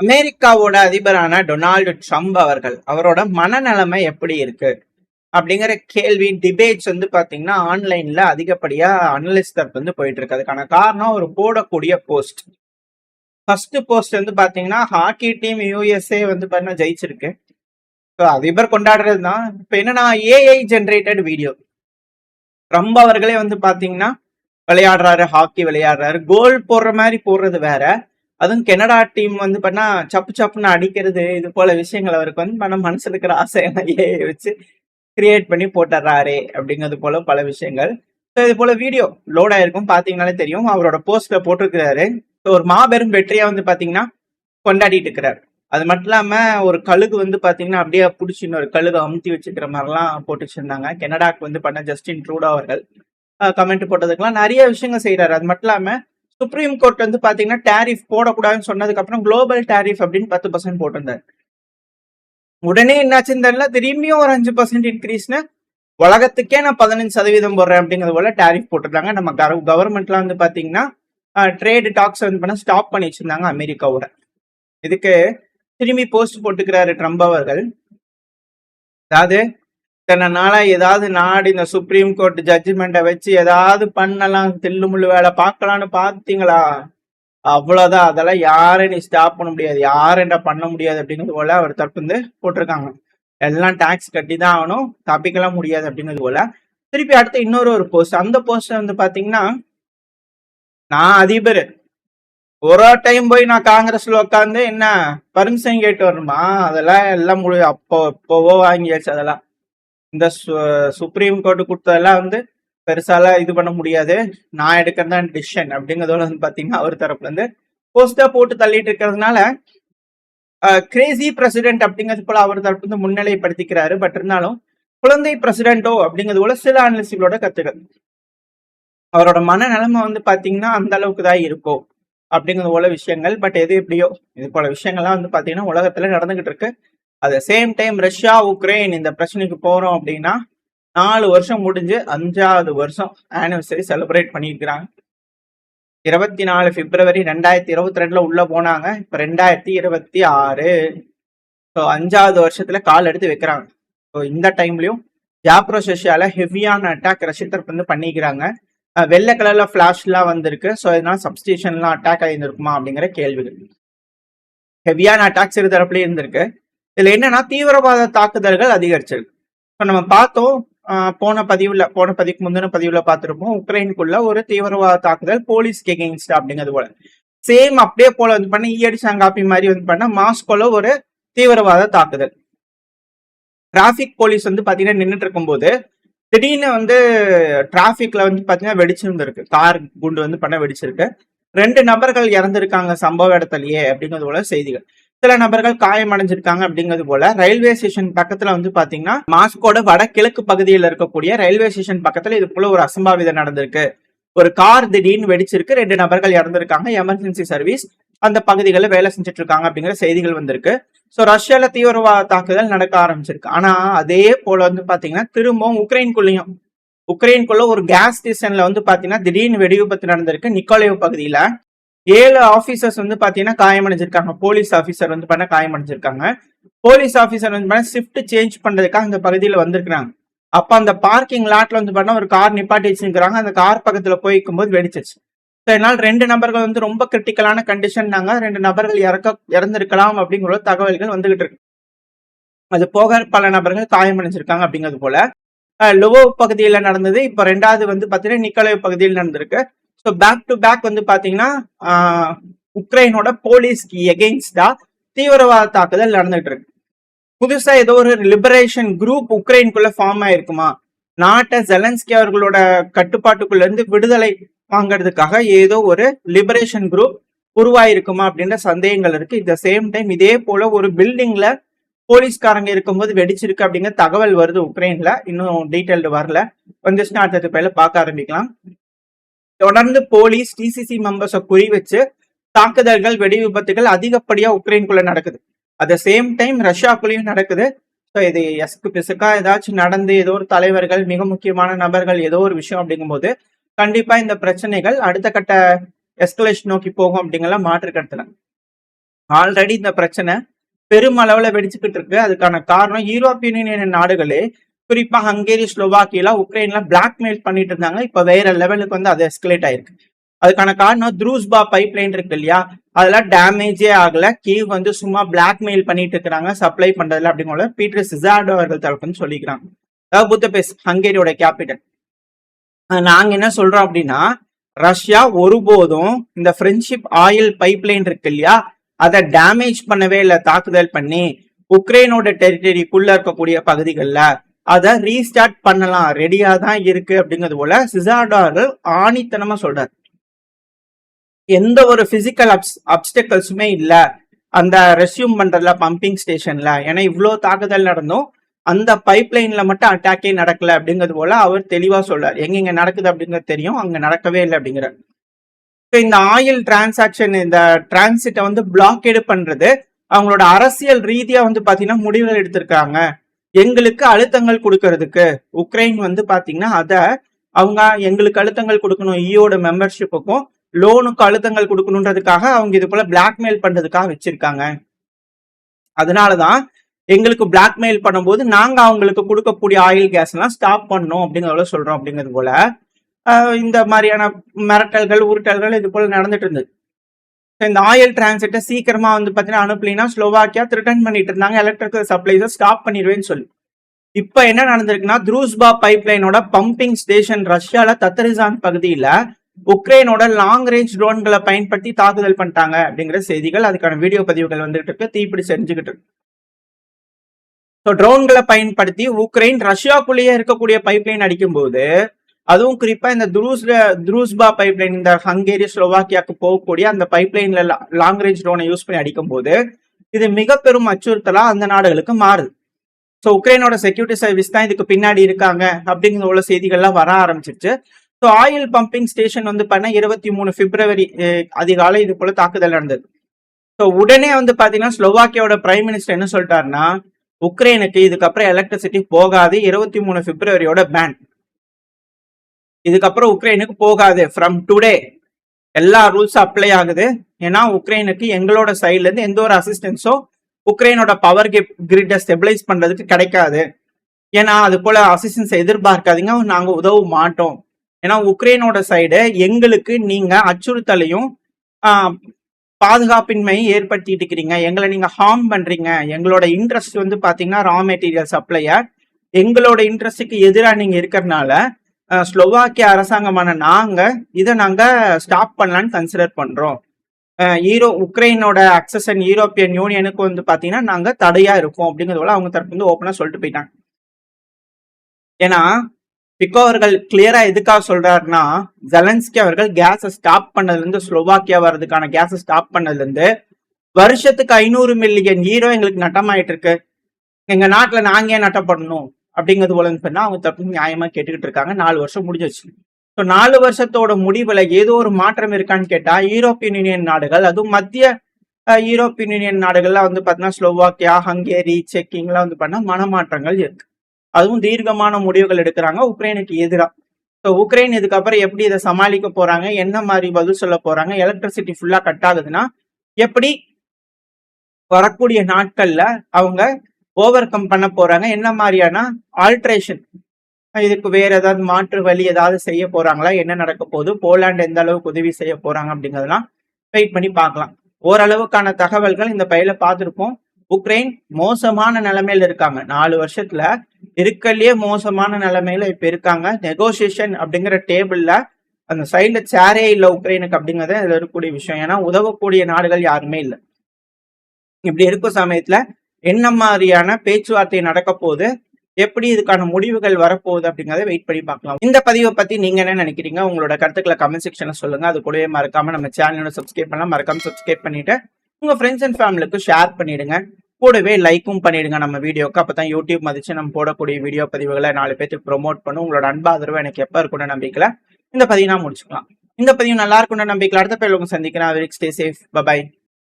அமெரிக்காவோட அதிபரான Donald Trump அவரோட மனநிலைமை எப்படி இருக்கு அப்படிங்கிற கேள்வி டிபேட்ஸ் பாத்தீங்கன்னா ஆன்லைன்ல அதிகப்படியா அனலிஸ்ட் தரப்பு போயிட்டு இருக்கு. அதுக்கான காரணம் அவர் போடக்கூடிய போஸ்ட். ஃபர்ஸ்ட் போஸ்ட் பாத்தீங்கன்னா ஹாக்கி டீம் யூஎஸ்ஏ பாத்தீங்கன்னா ஜெயிச்சிருக்கு. அதிபர் கொண்டாடுறது தான். இப்ப என்னன்னா ஏஐ ஜென்ரேட்டட் வீடியோ. ட்ரம்ப் அவர்களே பாத்தீங்கன்னா விளையாடுறாரு, ஹாக்கி விளையாடுறாரு, கோல் போடுற மாதிரி போடுறது வேற. அதுவும் கனடா டீம் பண்ணா சப்பு சப்புன்னு அடிக்கிறது, இது போல விஷயங்கள் அவருக்கு பண்ண மனசுல இருக்கிற ஆசையை வச்சு கிரியேட் பண்ணி போட்டுறாரு அப்படிங்கிறது போல பல விஷயங்கள். இது போல வீடியோ லோட் ஆயிருக்கும், பாத்தீங்கன்னாலே தெரியும். அவரோட போஸ்ட்ல போட்டிருக்கிறாரு. ஒரு மாபெரும் வெற்றியா பாத்தீங்கன்னா கொண்டாடிட்டு இருக்கிறாரு. அது மட்டும் இல்லாம ஒரு கழுகு பாத்தீங்கன்னா அப்படியே பிடிச்சி இன்னொரு கழுகு அமுத்தி வச்சுக்கிற மாதிரிலாம் போட்டு வச்சிருந்தாங்க. கனடாக்கு பண்ண ஜஸ்டின் ட்ரூடோ அவர்கள் கமெண்ட் போட்டதுக்கெல்லாம் நிறைய விஷயங்கள் செய்யறாரு. அது மட்டும் இல்லாம சுப்ரீம் கோர்ட் பாத்தீங்கன்னா டேரிஃப் போடக்கூடாதுன்னு சொன்னதுக்கு அப்புறம் குளோபல் டேரிஃப் அப்படின்னு 10% போட்டிருந்தாரு. உடனே என்னாச்சுன்னு தெரியல, திரும்பியும் ஒரு 5% இன்க்ரீஸ்னு உலகத்துக்கே நான் 15% போடுறேன் அப்படிங்கிறது போல டேரிஃப் போட்டிருந்தாங்க. நம்ம கவர்மெண்ட்லாம் பாத்தீங்கன்னா ட்ரேட் டாக்ஸ் பண்ண ஸ்டாப் பண்ணி வச்சிருந்தாங்க அமெரிக்காவோட. இதுக்கு திரும்பி போஸ்ட் போட்டுக்கிறாரு ட்ரம்ப் அவர்கள். அதாவது இத்தனை நாளா ஏதாவது நாடு இந்த சுப்ரீம் கோர்ட் ஜட்ஜ்மெண்ட்டை வச்சு ஏதாவது பண்ணலாம், தில்லுமுள்ளு வேலை பார்க்கலான்னு பார்த்தீங்களா, அவ்வளவுதான். அதெல்லாம் யாரும் நீ ஸ்டாப் பண்ண முடியாது, யாரும் என்ன பண்ண முடியாது அப்படிங்கிறது போல அவர் தரப்பு போட்டிருக்காங்க. எல்லாம் டாக்ஸ் கட்டி தான் ஆகணும், தப்பிக்கலாம் முடியாது அப்படிங்கிறது போல. திருப்பி அடுத்து இன்னொரு போஸ்ட். அந்த போஸ்ட் பாத்தீங்கன்னா, நான் அதிபர் ஒரு டைம் போய் நான் காங்கிரஸ்ல உட்காந்து என்ன பர்மிஷன் கேட்டு வரணுமா, அதெல்லாம் எல்லாம் அப்போவோ வாங்கியாச்சு. அதெல்லாம் இந்த சுப்ரீம் கோர்ட் கொடுத்ததெல்லாம் பெருசாலாம் இது பண்ண முடியாது, நான் எடுக்கிறதான் டிசிஷன் அப்படிங்கிறதோட பாத்தீங்கன்னா அவர் தரப்புல போஸ்டா போட்டு தள்ளிட்டு இருக்கிறதுனால கிரேசி பிரசிடென்ட் அப்படிங்கிறது போல அவர் தரப்பு முன்னிலைப்படுத்திக்கிறாரு. பட் இருந்தாலும் குழந்தை பிரசிடென்டோ அப்படிங்கிறது போல சில அனலிஸ்டோட கத்துக்கள். அவரோட மனநிலைமை பாத்தீங்கன்னா அந்த அளவுக்கு தான் இருக்கும் அப்படிங்கிறது போல விஷயங்கள். பட் எது எப்படியோ இது போல விஷயங்கள்லாம் பாத்தீங்கன்னா உலகத்துல நடந்துகிட்டு இருக்கு. At same time Russia Ukraine இந்த பிரச்சனைக்கு போறோம் அப்படின்னா 4 வருஷம் முடிஞ்சு 5வது வருஷம் ஆனிவர்சரி செலிப்ரேட் பண்ணியிருக்கிறாங்க. 24 பிப்ரவரி 2022 உள்ள போனாங்க. இப்ப 2026, 5வது வருஷத்துல கால் எடுத்து வைக்கிறாங்க. இந்த டைம்லயும் ஜாப்ரோஷியால ஹெவியான அட்டாக் ரஷ்ய தரப்பு பண்ணிக்கிறாங்க. வெள்ளை கலர்ல பிளாஷ் எல்லாம் வந்திருக்கு. ஸோ இதனால சப்ஸ்டேஷன் எல்லாம் அட்டாக் ஆகியிருக்குமா அப்படிங்கிற கேள்விகள். ஹெவியான அட்டாக்ஸ் இரு தரப்புலயே இருந்திருக்கு. இதுல என்னன்னா தீவிரவாத தாக்குதல்கள் அதிகரிச்சிருக்கு. ஸோ நம்ம பார்த்தோம் போன பதிவுக்கு முந்தின பதிவுல பார்த்திருப்போம், உக்ரைனுக்குள்ள ஒரு தீவிரவாத தாக்குதல் போலீஸ்க்கு எகெயின்ஸ்ட் அப்படிங்கிறது போல. சேம் அப்படியே போல பண்ண ஈயடிச்சாங்காப்பி மாதிரி பண்ண மாஸ்கோல ஒரு தீவிரவாத தாக்குதல். டிராபிக் போலீஸ் பாத்தீங்கன்னா நின்றுட்டு இருக்கும்போது திடீர்னு டிராபிக்ல பாத்தீங்கன்னா வெடிச்சிருந்திருக்கு. கார் குண்டு பண்ண வெடிச்சிருக்கு. 2 நபர்கள் இறந்திருக்காங்க சம்பவ இடத்துலயே அப்படிங்கிறது போல செய்திகள். சில நபர்கள் காயமடைஞ்சிருக்காங்க அப்படிங்கிறது போல. ரயில்வே ஸ்டேஷன் பக்கத்துல பாத்தீங்கன்னா மாஸ்கோட வடகிழக்கு பகுதியில் இருக்கக்கூடிய ரயில்வே ஸ்டேஷன் பக்கத்துல இது போல ஒரு அசம்பாவிதம் நடந்திருக்கு. ஒரு கார் திடீர்னு வெடிச்சிருக்கு, 2 நபர்கள் இறந்திருக்காங்க. எமர்ஜென்சி சர்வீஸ் அந்த பகுதிகளில் வேலை செஞ்சுட்டு இருக்காங்க அப்படிங்கிற செய்திகள் வந்திருக்கு. ஸோ ரஷ்யால தீவிரவாத தாக்குதல் நடக்க ஆரம்பிச்சிருக்கு. ஆனா அதே போல பாத்தீங்கன்னா திரும்பவும் உக்ரைனுக்குள்ள ஒரு கேஸ் ஸ்டேஷன்ல பாத்தீங்கன்னா திடீர்னு வெடிவிபத்து நடந்திருக்கு. நிக்கோலேவ் பகுதியில 7 ஆபீசர்ஸ் பாத்தீங்கன்னா காயமடைஞ்சிருக்காங்க. போலீஸ் ஆபீசர் பண்ண காயமடைஞ்சிருக்காங்க. போலீஸ் ஆபீசர் பண்ண ஷிஃப்ட் சேஞ்ச் பண்றதுக்காக அந்த பகுதியில வந்திருக்காங்க. அப்ப அந்த பார்க்கிங் லாட்ல பண்ண ஒரு கார் நிப்பாட்டி வச்சிருக்காங்க. அந்த கார் பக்கத்துல போய்க்கும் போது வெடிச்சிச்சு. இதனால் 2 நபர்கள் ரொம்ப கிரிட்டிக்கலான கண்டிஷன். 2 நபர்கள் இறந்திருக்கலாம் அப்படிங்கிற தகவல்கள் வந்துகிட்டு இருக்கு. அது போக பல நபர்கள் காயமடைஞ்சிருக்காங்க அப்படிங்கிறது போல. லுவோவ் பகுதியில நடந்தது. இப்ப 2வது பாத்தீங்கன்னா நிக்கோலேவ் பகுதியில் நடந்திருக்கு. ஸோ பேக் டு பேக் பாத்தீங்கன்னா உக்ரைனோட போலீஸ்க்கு எகெயின்ஸ்டா தீவிரவாத தாக்குதல் நடந்துட்டு இருக்கு. புதுசா ஏதோ ஒரு லிபரேஷன் குரூப் உக்ரைனுக்குள்ள ஃபார்ம் ஆயிருக்குமா, நாட்டை ஜெலன்ஸ்கி அவர்களோட கட்டுப்பாட்டுக்குள்ள இருந்து விடுதலை வாங்கிறதுக்காக ஏதோ ஒரு லிபரேஷன் குரூப் உருவாயிருக்குமா அப்படின்ற சந்தேகங்கள் இருக்கு. இந்த சேம் டைம் இதே போல ஒரு பில்டிங்ல போலீஸ்காரங்க இருக்கும்போது வெடிச்சிருக்கு அப்படிங்கிற தகவல் வருது உக்ரைன்ல. இன்னும் டீட்டெயில்டு வரல, வந்துச்சுன்னா அடுத்த பேர்ல பார்க்க ஆரம்பிக்கலாம். தொடர்ந்து போலீஸ் டிசிசி மெம்பர்ஸை குறி வச்சு தாக்குதல்கள் வெடி விபத்துகள் அதிகப்படியா உக்ரைனுக்குள்ள நடக்குது. அட் சேம் டைம் ரஷ்யாக்குள்ளேயும் நடக்குது. ஸோ இது எஸ்க்கு பிசுக்கா ஏதாச்சும் நடந்து ஏதோ ஒரு தலைவர்கள் மிக முக்கியமான நபர்கள் ஏதோ ஒரு விஷயம் அப்படிங்கும்போது கண்டிப்பா இந்த பிரச்சனைகள் அடுத்த கட்ட எஸ்கலேஷன் நோக்கி போகும் அப்படிங்கிற மாற்று கருத்துல ஆல்ரெடி இந்த பிரச்சனை பெருமளவுல வெடிச்சுக்கிட்டு இருக்கு. அதுக்கான காரணம் யூரோப்பியன் யூனியன் நாடுகளே, குறிப்பா ஹங்கேரி, ஸ்லோவாக்கியா, உக்ரைன்ல பிளாக்மெயில் பண்ணிட்டு இருந்தாங்க. இப்ப வேற லெவலுக்கு வந்து அது எஸ்கலேட் ஆயிருக்கு. அதுக்கான காரணம் த்ரூஸ்பா பைப்லைன் இருக்கு இல்லையா, அதெல்லாம் டேமேஜே ஆகல. கீவ் வந்து சும்மா பிளாக்மெயில் பண்ணிட்டு இருக்கிறாங்க சப்ளை பண்றதுல அப்படிங்கிற பீட்டர் சிசார்டோ அவர்கள் தரப்புன்னு சொல்லிக்கிறாங்க. அதாவது புத்தபெஸ்ட், ஹங்கேரியோட கேபிட்டல். நாங்க என்ன சொல்றோம் அப்படின்னா, ரஷ்யா ஒருபோதும் இந்த ஃப்ரெண்ட்ஷிப் ஆயில் பைப்லைன் இருக்கு இல்லையா, அதை டேமேஜ் பண்ணவே இல்லை. தாக்குதல் பண்ணி உக்ரைனோட டெரிட்டரிக்குள்ள இருக்கக்கூடிய பகுதிகளில் அதை ரீஸ்டார்ட் பண்ணலாம், ரெடியா தான் இருக்கு அப்படிங்கிறது போல சிசார்டோ அவர்கள் ஆணித்தனமா சொல்றாரு. எந்த ஒரு பிசிக்கல் அப்டக்கல்ஸுமே இல்ல அந்த ரெஸ்யூம் பண்றதுல, பம்பிங் ஸ்டேஷன்ல. ஏன்னா இவ்வளவு தாக்குதல் நடந்தும் அந்த பைப்லைன்ல மட்டும் அட்டாக்கே நடக்கல அப்படிங்கிறது போல அவர் தெளிவா சொல்றாரு. எங்க நடக்குது அப்படிங்கிறது தெரியும், அங்க நடக்கவே இல்லை அப்படிங்கிற. இந்த ஆயில் டிரான்சாக்சன், இந்த டிரான்சிட்டை வந்து பிளாக்கேடு பண்றது அவங்களோட அரசியல் ரீதியா வந்து பாத்தீங்கன்னா முடிவுகள் எடுத்திருக்காங்க. எங்களுக்கு அழுத்தங்கள் கொடுக்கறதுக்கு உக்ரைன் வந்து பாத்தீங்கன்னா அத அவங்க எங்களுக்கு அழுத்தங்கள் கொடுக்கணும், ஈயோட மெம்பர்ஷிப்புக்கும் லோனுக்கு அழுத்தங்கள் கொடுக்கணுன்றதுக்காக அவங்க இது போல பிளாக்மெயில் பண்றதுக்காக வச்சிருக்காங்க. அதனாலதான் எங்களுக்கு பிளாக்மெயில் பண்ணும்போது நாங்க அவங்களுக்கு கொடுக்கக்கூடிய ஆயில் கேஸ் எல்லாம் ஸ்டாப் பண்ணோம் அப்படிங்கிறத சொல்றோம் அப்படிங்கிறது போல இந்த மாதிரியான மிரட்டல்கள், உருட்டல்கள் இது போல நடந்துட்டு இருந்தது. இந்த ஆயில் டிரான்சிட்டை சீக்கிரமா வந்து பாத்தீங்கன்னா அனுப்பலினா ஸ்லோவாக்கியா த்ரிட்டன் பண்ணிட்டு இருந்தாங்க, எலக்ட்ரிக்கல் சப்ளைஸை ஸ்டாப் பண்ணிடுவேன்னு சொல்லி. இப்ப என்ன நடந்திருக்குன்னா, த்ரூஸ்பா பைப்லைனோட பம்பிங் ஸ்டேஷன் ரஷ்யால தத்தரிசான் பகுதியில உக்ரைனோட லாங் ரேஞ்ச் ட்ரோன்களை பயன்படுத்தி தாக்குதல் பண்ணிட்டாங்க அப்படிங்கிற செய்திகள், அதுக்கான வீடியோ பதிவுகள் வந்துகிட்டு இருக்கு, தீப்பிடி செஞ்சுக்கிட்டு இருக்கு. ட்ரோன்களை பயன்படுத்தி உக்ரைன் ரஷ்யாக்குள்ளேயே இருக்கக்கூடிய பைப்லைன் அடிக்கும் போது, அதுவும் குறிப்பா இந்த த்ரூஸ்பா பைப்லைன், இந்த ஹங்கேரி, ஸ்லோவாக்கியாவுக்கு போகக்கூடிய அந்த பைப்லைன்ல லாங் ரேஞ்ச் ட்ரோனை யூஸ் பண்ணி அடிக்கும் போது இது மிக பெரும் அச்சுறுத்தலா அந்த நாடுகளுக்கு மாறுது. ஸோ உக்ரைனோட செக்யூரிட்டி சர்வீஸ் தான் இதுக்கு பின்னாடி இருக்காங்க அப்படிங்கிற உள்ள செய்திகள்லாம் வர ஆரம்பிச்சிருச்சு. ஸோ ஆயில் பம்பிங் ஸ்டேஷன் வந்து பண்ண 23 பிப்ரவரி அதிகாலை இது போல தாக்குதல் நடந்தது. ஸோ உடனே வந்து பாத்தீங்கன்னா ஸ்லோவாக்கியாவோட பிரைம் மினிஸ்டர் என்ன சொல்லிட்டாருன்னா, உக்ரைனுக்கு இதுக்கப்புறம் எலக்ட்ரிசிட்டி போகாது, 23 பிப்ரவரியோட பேன், இதுக்கப்புறம் உக்ரைனுக்கு போகாது, ஃப்ரம் டுடே எல்லா ரூல்ஸும் அப்ளை ஆகுது. ஏன்னா உக்ரைனுக்கு எங்களோட சைட்ல இருந்து எந்த ஒரு அசிஸ்டன்ஸோ உக்ரைனோட பவர் கிரிட்டை ஸ்டெபிளைஸ் பண்றதுக்கு கிடைக்காது. ஏன்னா அது போல அசிஸ்டன்ஸ் எதிர்பார்க்காதீங்க, நாங்க உதவ மாட்டோம். ஏன்னா உக்ரைனோட சைடு எங்களுக்கு நீங்க அச்சுறுத்தலையும் பாதுகாப்பின்மையும் ஏற்படுத்திட்டு இருக்கிறீங்க, எங்களை நீங்க ஹார்ம் பண்றீங்க. எங்களோட இன்ட்ரெஸ்ட் வந்து பாத்தீங்கன்னா ரா மெட்டீரியல் சப்ளைய, எங்களோட இன்ட்ரெஸ்டுக்கு எதிராக நீங்க இருக்கிறதுனால ஸ்லோவாக்கியா அரசாங்கமான நாங்க ஸ்டாப் பண்ணலான்னு கன்சிடர் பண்றோம். உக்ரைனோட அக்சஷன் யூரோப்பியன் யூனியனுக்கு வந்து பாத்தீங்கன்னா நாங்க தடையா இருக்கோம் அப்படிங்கிறத அவங்க தரப்பு வந்து ஓப்பனா சொல்லிட்டு போயிட்டாங்க. ஏன்னா பிகோ அவர்கள் கிளியரா எதுக்காக சொல்றாருன்னா, ஜெலன்ஸ்கி அவர்கள் கேஸை ஸ்டாப் பண்ணதுல இருந்து, ஸ்லோவாக்கியா வர்றதுக்கான கேஸை ஸ்டாப் பண்ணதுல இருந்து வருஷத்துக்கு 500 மில்லியன் யூரோ எங்களுக்கு நட்டமாயிட்டு இருக்கு, எங்க நாட்டுல நாங்க ஏன் நட்டப்படணும் அப்படிங்கிறது போல சொன்னா அவங்க தப்பு நியாயமா கேட்டுக்கிட்டு இருக்காங்க. 4 வருஷம் முடிஞ்சிச்சு. ஸோ 4 வருஷத்தோட முடிவுல ஏதோ ஒரு மாற்றம் இருக்கான்னு கேட்டா, யூரோப்பியன் யூனியன் நாடுகள், அதுவும் மத்திய யூரோப்பியன் யூனியன் நாடுகள்லாம் வந்து பாத்தீங்கன்னா ஸ்லோவாக்கியா, ஹங்கேரி, செக்கிங்லாம் வந்து பண்ணா மனமாற்றங்கள் இருக்கு. அதுவும் தீர்க்கமான முடிவுகள் எடுக்கிறாங்க உக்ரைனுக்கு எதிராக. ஸோ உக்ரைன் இதுக்கப்புறம் எப்படி இதை சமாளிக்க போறாங்க, என்ன மாதிரி பதில் சொல்ல போறாங்க, எலக்ட்ரிசிட்டி ஃபுல்லா கட் ஆகுதுன்னா எப்படி வரக்கூடிய நாட்கள்ல அவங்க ஓவர் கம் பண்ண போறாங்க, என்ன மாதிரியான ஆல்ட்ரேஷன், இதுக்கு வேற ஏதாவது மாற்று வழி ஏதாவது செய்ய போறாங்களா, என்ன நடக்க போகுது, போலாந்து எந்த அளவுக்கு உதவி செய்ய போறாங்க அப்படிங்கிறதெல்லாம் வெயிட் பண்ணி பார்க்கலாம். ஓரளவுக்கான தகவல்கள் இந்த பையில பார்த்துருப்போம். உக்ரைன் மோசமான நிலைமையில இருக்காங்க, 4 வருஷத்துல இருக்கலையே மோசமான நிலைமையில இப்ப இருக்காங்க. நெகோசியேஷன் அப்படிங்கிற டேபிள்ல அந்த சைட்ல சேரே இல்லை உக்ரைனுக்கு அப்படிங்கறத இதுல இருக்கக்கூடிய விஷயம். ஏன்னா உதவக்கூடிய நாடுகள் யாருமே இல்லை. இப்படி இருக்கும் சமயத்துல என்ன மாதிரியான பேச்சுவார்த்தை நடக்க போகுது, எப்படி இதுக்கான முடிவுகள் வரப்போகுது அப்படிங்கறத வெயிட் பண்ணி பார்க்கலாம். இந்த பதிவை பத்தி நீங்க என்ன நினைக்கிறீங்க, உங்களோட கருத்துக்களை கமெண்ட் செக்ஷன்ல சொல்லுங்க. அது கூடவே மறக்காம நம்ம சேனலோட சப்ஸ்கிரைப் பண்ணலாம், மறக்காம சப்ஸ்கிரைப் பண்ணிட்டு உங்க ஃப்ரெண்ட்ஸ் அண்ட் ஃபேமிலிக்கு ஷேர் பண்ணிடுங்க, கூடவே லைக்கும் பண்ணிடுங்க நம்ம வீடியோக்கு. அப்பதான் யூடியூப் மதிச்சு நம்ம போடக்கூடிய வீடியோ பதிவுகளை 4 பேருக்கு ப்ரொமோட் பண்ணும். உங்களோட அன்பா ஆதரவு எனக்கு எப்ப இருக்கும்னு நம்பிக்கல இந்த பதிவு நான் முடிச்சுக்கலாம். இந்த பதிவு நல்லா இருக்கும்னு நம்பிக்கல அடுத்த பேர் சந்திக்கிறேன். Stay safe, by.